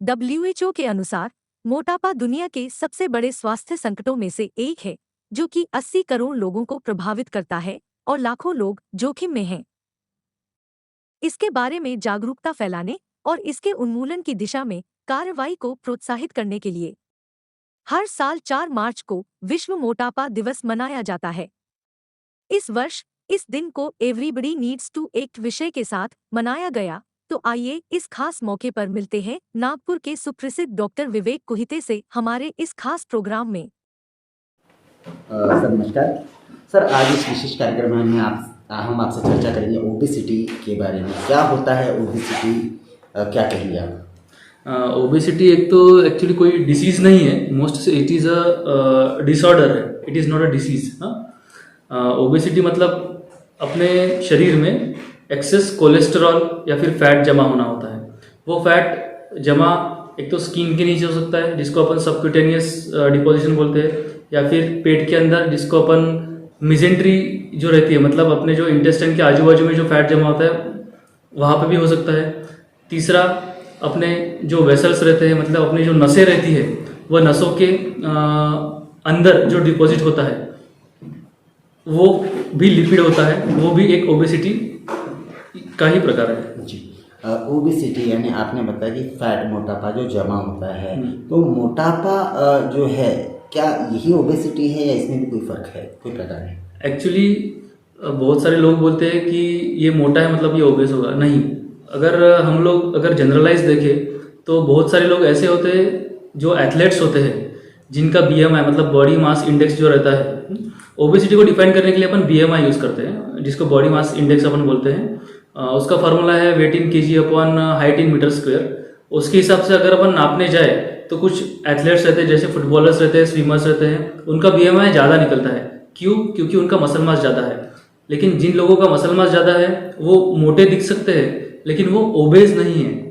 WHO के अनुसार मोटापा दुनिया के सबसे बड़े स्वास्थ्य संकटों में से एक है, जो कि 80 करोड़ लोगों को प्रभावित करता है और लाखों लोग जोखिम में हैं। इसके बारे में जागरूकता फैलाने और इसके उन्मूलन की दिशा में कार्रवाई को प्रोत्साहित करने के लिए हर साल 4 मार्च को विश्व मोटापा दिवस मनाया जाता है। इस वर्ष इस दिन को एवरीबडी नीड्स टू एक्ट विषय के साथ मनाया गया। तो आइए इस खास मौके पर मिलते हैं नागपुर के सुप्रसिद्ध डॉक्टर विवेक कुहिते से हमारे इस खास प्रोग्राम में। सर नमस्कार। सर आज इस विशेष कार्यक्रम में हम आपसे चर्चा करेंगे ओबेसिटी के बारे में। क्या होता है ओबेसिटी, क्या कहेंगे आप? ओबेसिटी एक तो एक्चुअली कोई डिसीज़ नहीं है, most it is a disorder है, it is not a disease. Obesity मतलब अपने शरीर में एक्सेस कोलेस्ट्रॉल या फिर फैट जमा होना होता है। वो फैट जमा एक तो स्किन के नीचे हो सकता है, जिसको अपन सबक्यूटेनियस डिपोजिशन बोलते हैं, या फिर पेट के अंदर, जिसको अपन मिजेंट्री जो रहती है, मतलब अपने जो इंटेस्टाइन के आजू बाजू में जो फैट जमा होता है वहाँ पे भी हो सकता है। तीसरा, अपने जो वेसल्स रहते हैं, मतलब अपनी जो नसें रहती है, वह नसों के अंदर जो डिपॉजिट होता है वो भी लिपिड होता है, वो भी एक ओबेसिटी का ही प्रकार है जी। ओबेसिटी यानी आपने बताया कि फैट, मोटापा जो जमा होता है, तो मोटापा जो है क्या यही ओबेसिटी है या इसमें भी कोई फर्क है, कोई प्रकार है? एक्चुअली बहुत सारे लोग बोलते हैं कि ये मोटा है मतलब ये ओबेस होगा। नहीं, अगर जनरलाइज देखें तो बहुत सारे लोग ऐसे होते हैं जो एथलेट्स होते हैं, जिनका BMI मतलब बॉडी मास इंडेक्स जो रहता है, ओबेसिटी को डिफाइन करने के लिए अपन BMI यूज़ करते हैं, जिसको बॉडी मास इंडेक्स अपन बोलते हैं। उसका फार्मूला है weight in kg upon height in metre square. उसके हिसाब से अगर अपन नापने जाए तो कुछ एथलेट्स रहते हैं, जैसे फुटबॉलर्स रहते हैं, स्विमर्स रहते हैं, उनका BMI ज़्यादा निकलता है। क्यों? क्योंकि उनका मसल मास ज़्यादा है। लेकिन जिन लोगों का मसल मास ज़्यादा है वो मोटे दिख सकते हैं, लेकिन वो ओबेस नहीं है।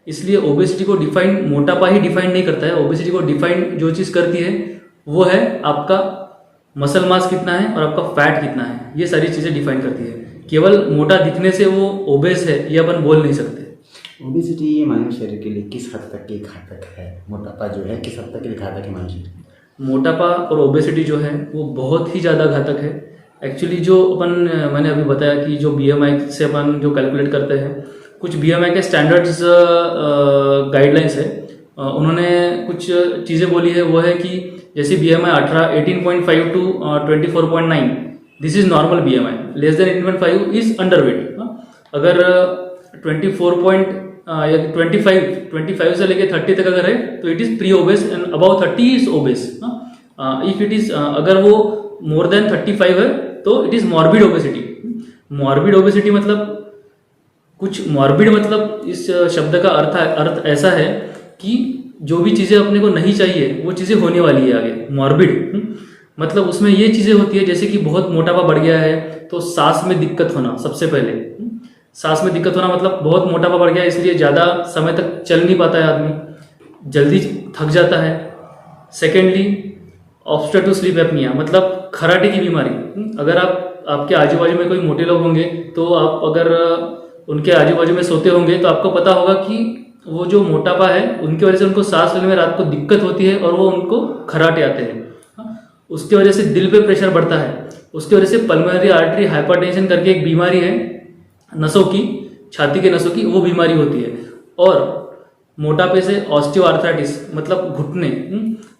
इसलिए ओबेसिटी को डिफाइन मोटापा ही डिफाइन नहीं करता है। ओबेसिटी को डिफाइन जो चीज़ करती है वो है आपका मसल मास कितना है और आपका फैट कितना है, ये सारी चीज़ें डिफाइन करती है। केवल मोटा दिखने से वो ओबेस है ये अपन बोल नहीं सकते। ओबेसिटी ये मानव शरीर के लिए किस हद तक के घातक है? मोटापा जो है किस हद तक के लिए घातक है मानव शरीर? मोटापा और ओबेसिटी जो है वो बहुत ही ज़्यादा घातक है। एक्चुअली जो मैंने अभी बताया कि जो BMI से अपन जो कैलकुलेट करते हैं, कुछ BMI के स्टैंडर्ड्स गाइडलाइंस है। उन्होंने कुछ चीज़ें बोली है, वो है कि जैसे BMI 18.5 to 24.9, this is normal BMI। Less than 18.5 is underweight. अगर 25 से लेके 30 तक अगर है तो it is pre obese, and above 30 is obese. If it is अगर वो मोर देन 35 है तो it is morbid obesity. Morbid obesity मतलब कुछ मॉर्बिड मतलब इस शब्द का अर्थ ऐसा है कि जो भी चीज़ें अपने को नहीं चाहिए वो चीज़ें होने वाली है आगे। मॉर्बिड मतलब उसमें ये चीज़ें होती है, जैसे कि बहुत मोटापा बढ़ गया है तो सांस में दिक्कत होना। सबसे पहले सांस में दिक्कत होना मतलब बहुत मोटापा बढ़ गया है, इसलिए ज़्यादा समय तक चल नहीं पाता है आदमी, जल्दी थक जाता है। सेकेंडली, ऑब्स्ट्रक्टिव स्लीप एपनिया मतलब खराटे की बीमारी। अगर आपके आजू बाजू में कोई मोटे लोग होंगे तो आप अगर उनके आजू बाजू में सोते होंगे तो आपको पता होगा कि वो जो मोटापा है उनकी वजह से उनको सांस लेने में रात को दिक्कत होती है और वो उनको खराटे आते हैं। उसकी वजह से दिल पे प्रेशर बढ़ता है। उसकी वजह से पल्मोनरी आर्टरी हाइपरटेंशन करके एक बीमारी है नसों की, छाती के नसों की, वो बीमारी होती है। और मोटापे से ऑस्टियोआर्थराइटिस मतलब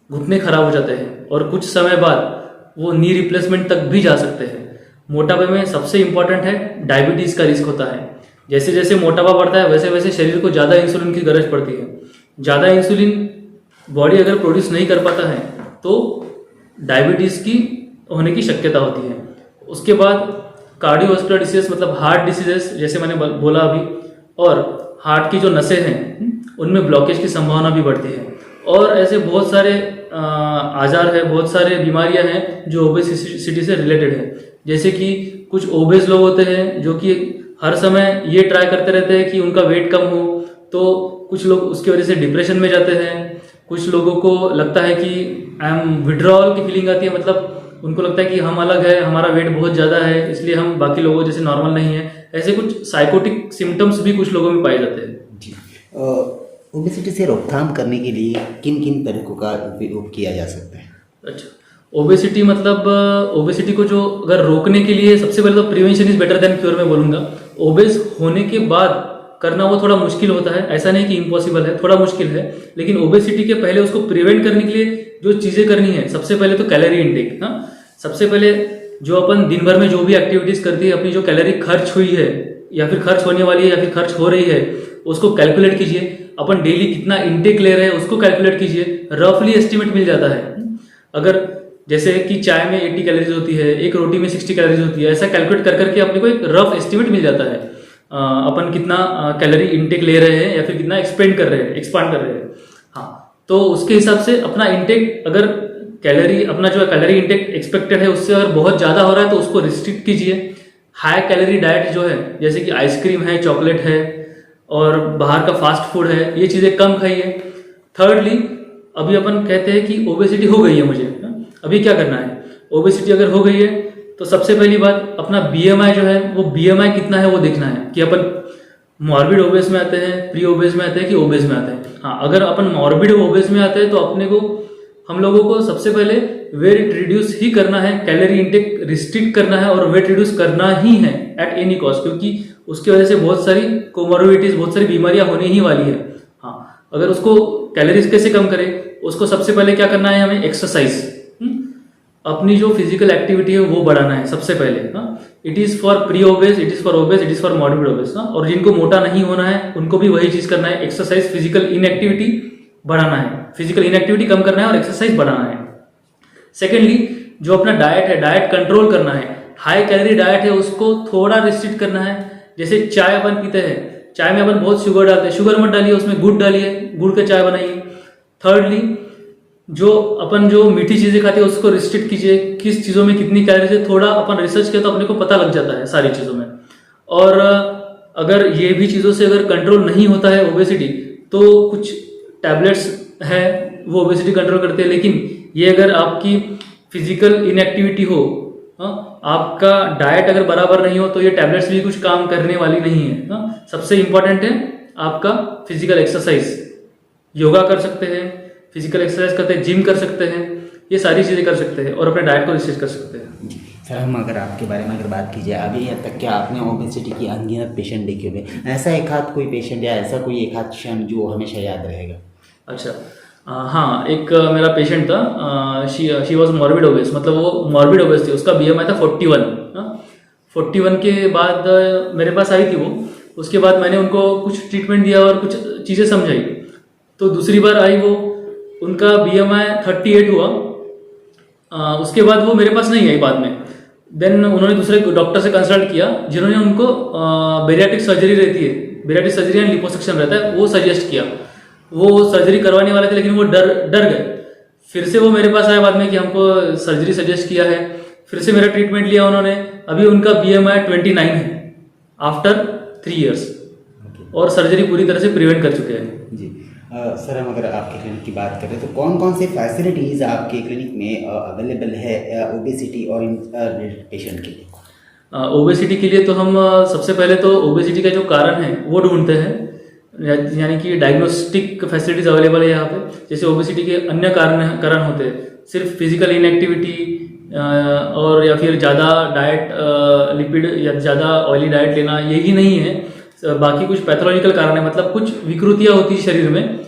घुटने खराब हो जाते हैं और कुछ समय बाद वो नी रिप्लेसमेंट तक भी जा सकते हैं। मोटापे में सबसे इंपॉर्टेंट है डायबिटीज़ का रिस्क होता है। जैसे जैसे मोटापा बढ़ता है वैसे वैसे शरीर को ज़्यादा इंसुलिन की गरज पड़ती है। ज़्यादा इंसुलिन बॉडी अगर प्रोड्यूस नहीं कर पाता है तो डायबिटीज़ की होने की शक्यता होती है। उसके बाद कार्डियोवास्कुलर डिसीज मतलब हार्ट डिसीजेस, जैसे मैंने बोला अभी, और हार्ट की जो नसें हैं उनमें ब्लॉकेज की संभावना भी बढ़ती है। और ऐसे बहुत सारे आजार है, बहुत सारे बीमारियां हैं जो ओबेसिटी से रिलेटेड है। जैसे कि कुछ ओबेस लोग होते हैं जो कि हर समय ये ट्राई करते रहते हैं कि उनका वेट कम हो, तो कुछ लोग उसकी वजह से डिप्रेशन में जाते हैं। कुछ लोगों को लगता है कि विड्रॉल की फीलिंग आती है, मतलब उनको लगता है कि हम अलग है, हमारा वेट बहुत ज़्यादा है, इसलिए हम बाकी लोगों जैसे नॉर्मल नहीं है। ऐसे कुछ साइकोटिक सिम्टम्स भी कुछ लोगों में पाए जाते हैं। जी। ओबेसिटी से रोकथाम करने के लिए किन किन तरीकों का उपयोग किया जा सकता है? अच्छा, ओबेसिटी मतलब ओबेसिटी को जो अगर रोकने के लिए सबसे पहले तो prevention is better than cure मैं बोलूँगा। ओबेस होने के बाद करना वो थोड़ा मुश्किल होता है, ऐसा नहीं कि इम्पॉसिबल है, थोड़ा मुश्किल है, लेकिन ओबेसिटी के पहले उसको प्रिवेंट करने के लिए जो चीज़ें करनी है, सबसे पहले तो कैलोरी इनटेक। हाँ, सबसे पहले जो अपन दिन भर में जो भी एक्टिविटीज करती है, अपनी जो कैलोरी खर्च हुई है या फिर खर्च होने वाली है या फिर खर्च हो रही है, उसको कैलकुलेट कीजिए। अपन डेली कितना इनटेक ले रहे हैं उसको कैलकुलेट कीजिए, रफली एस्टिमेट मिल जाता है। अगर जैसे कि चाय में 80 कैलोरीज होती है, एक रोटी में 60 कैलोरीज होती है, ऐसा कैलकुलेट कर करके अपने को एक रफ एस्टिमेट मिल जाता है अपन कितना कैलोरी इनटेक ले रहे हैं या फिर कितना एक्सपेंड कर रहे हैं, एक्सपांड कर रहे हैं। हाँ, तो उसके हिसाब से अपना इनटेक, अगर कैलोरी अपना जो कैलोरी इनटेक एक्सपेक्टेड है उससे अगर बहुत ज़्यादा हो रहा है तो उसको रिस्ट्रिक्ट कीजिए। हाई कैलोरी डाइट जो है, जैसे कि आइसक्रीम है, चॉकलेट है और बाहर का फास्ट फूड है, ये चीज़ें कम खाइए। थर्डली, अभी अपन कहते हैं कि ओबेसिटी हो गई है मुझे, अभी क्या करना है? ओबेसिटी अगर हो गई है तो सबसे पहली बात अपना बीएमआई जो है, वो बीएमआई कितना है वो देखना है कि अपन मॉर्बिड ओबेस में आते हैं, प्री ओबेस में आते हैं कि ओबेस में आते हैं। हाँ, अगर अपन मॉर्बिड ओबेस में आते हैं तो अपने को, हम लोगों को सबसे पहले वेट रिड्यूस ही करना है, कैलोरी इंटेक रिस्ट्रिक्ट करना है और वेट रिड्यूस करना ही है एट एनी कॉस्ट, क्योंकि उसकी वजह से बहुत सारी कोमोर्बिडिटीज, बहुत सारी बीमारियां होने ही वाली है। हाँ, अगर उसको कैलोरीज कैसे कम करें, उसको सबसे पहले क्या करना है, हमें एक्सरसाइज, अपनी जो फिजिकल एक्टिविटी है वो बढ़ाना है सबसे पहले। It is for pre obese, it is for obese, it is for morbid obese. और जिनको मोटा नहीं होना है उनको भी वही चीज करना है, एक्सरसाइज, फिजिकल इनएक्टिविटी बढ़ाना है, फिजिकल इनएक्टिविटी कम करना है और एक्सरसाइज बढ़ाना है। सेकेंडली, जो अपना डाइट है, डाइट कंट्रोल करना है। हाई कैलोरी डाइट है उसको थोड़ा रिस्ट्रिक्ट करना है। जैसे चाय अपन पीते हैं, चाय में अपन बहुत शुगर डालते हैं, शुगर मत डालिए, उसमें गुड़ डालिए, गुड़ का चाय बनाइए। थर्डली, जो अपन जो मीठी चीजें खाते हैं उसको रिस्ट्रिक्ट कीजिए, किस चीजों में कितनी कैलोरीज है, थोड़ा अपन रिसर्च किया तो अपने को पता लग जाता है सारी चीजों में। और अगर ये भी चीजों से अगर कंट्रोल नहीं होता है ओबेसिटी, तो कुछ टैबलेट्स है वो ओबेसिटी कंट्रोल करते हैं, लेकिन ये अगर आपकी फिजिकल इनएक्टिविटी हो, आपका डाइट अगर बराबर नहीं हो, तो ये टैबलेट्स भी कुछ काम करने वाली नहीं है। सबसे इंपॉर्टेंट है आपका फिजिकल एक्सरसाइज, योगा कर सकते हैं, फिजिकल एक्सरसाइज करते हैं, जिम कर सकते हैं, ये सारी चीज़ें कर सकते हैं और अपने डाइट को रिस्ट्रिक्ट कर सकते हैं। सर, हम अगर आपके बारे में अगर बात की जाए, अभी अब तक क्या आपने ओबेसिटी की अनगिनत पेशेंट देखे हुए, ऐसा एक हाथ कोई पेशेंट या ऐसा कोई एक हाथ क्षण जो हमेशा याद रहेगा? अच्छा, हाँ, एक मेरा पेशेंट था, शी वॉज मॉर्बिड ओबेस, मतलब वो मॉर्बिड ओबेस थी, उसका बीएमआई था 41। 41 के बाद मेरे पास आई थी वो, उसके बाद मैंने उनको कुछ ट्रीटमेंट दिया और कुछ चीज़ें समझाई। तो दूसरी बार आई वो, उनका बीएमआई 38 हुआ। उसके बाद वो मेरे पास नहीं आई बाद में। देन उन्होंने दूसरे डॉक्टर से कंसल्ट किया, जिन्होंने उनको बेरियाट्रिक सर्जरी रहती है, बेरियाट्रिक सर्जरी एंड लिपोसक्शन रहता है, वो सजेस्ट किया। वो सर्जरी करवाने वाले थे लेकिन वो डर गए। फिर से वो मेरे पास आए बाद में कि हमको सर्जरी सजेस्ट किया है, फिर से मेरा ट्रीटमेंट लिया उन्होंने। अभी उनका बीएमआई 29 है आफ्टर 3 years और सर्जरी पूरी तरह से प्रिवेंट कर चुके हैं। जी सर, हम अगर आपके क्लिनिक की बात करें तो कौन कौन से फैसिलिटीज़ आपके क्लिनिक में अवेलेबल है ओबेसिटी और इन पेशेंट के लिए? ओबेसिटी के लिए तो हम सबसे पहले तो ओबेसिटी का जो कारण है वो ढूंढते हैं, यानी कि डायग्नोस्टिक फैसिलिटीज अवेलेबल है यहाँ पे। जैसे ओबेसिटी के अन्य कारण होते हैं, सिर्फ फिजिकल इनएक्टिविटी और या फिर ज़्यादा डाइट लिपिड या ज़्यादा ऑयली डाइट लेना, यही नहीं है, बाकी कुछ पैथोलॉजिकल कारण है, मतलब कुछ विकृतियाँ होती है शरीर में,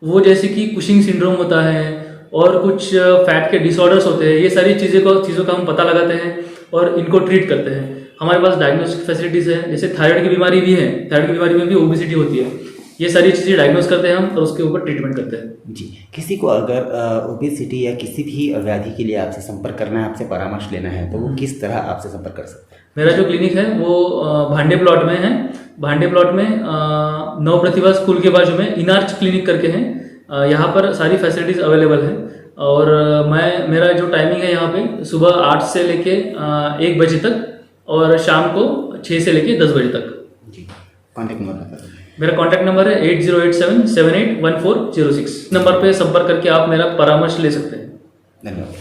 वो जैसे कि कुशिंग सिंड्रोम होता है और कुछ फैट के डिसऑर्डर्स होते हैं। ये सारी चीज़ों का हम पता लगाते हैं और इनको ट्रीट करते हैं। हमारे पास डायग्नोस्टिक फैसिलिटीज़ है, जैसे थायराइड की बीमारी भी है, थायराइड की बीमारी में भी ओबेसिटी होती है। ये सारी चीज़ें डायग्नोस करते हैं हम और उसके ऊपर ट्रीटमेंट करते हैं। जी, किसी को अगर ओबेसिटी या किसी भी व्याधि के लिए आपसे संपर्क करना है, आपसे परामर्श लेना है, तो वो किस तरह आपसे संपर्क कर सकते हैं? मेरा जो क्लिनिक है वो भांडे प्लॉट में है। भांडे प्लॉट में नव प्रतिभा स्कूल के बाजू में इनार्च क्लिनिक करके हैं। यहाँ पर सारी फैसिलिटीज़ अवेलेबल है और मेरा जो टाइमिंग है यहाँ पे सुबह 8 से लेके 1 बजे तक और शाम को 6 से लेके 10 बजे तक। जी, कॉन्टैक्ट नंबर बता दीजिए। मेरा कॉन्टैक्ट नंबर है 8087781406। नंबर पे संपर्क करके आप मेरा परामर्श ले सकते हैं। धन्यवाद।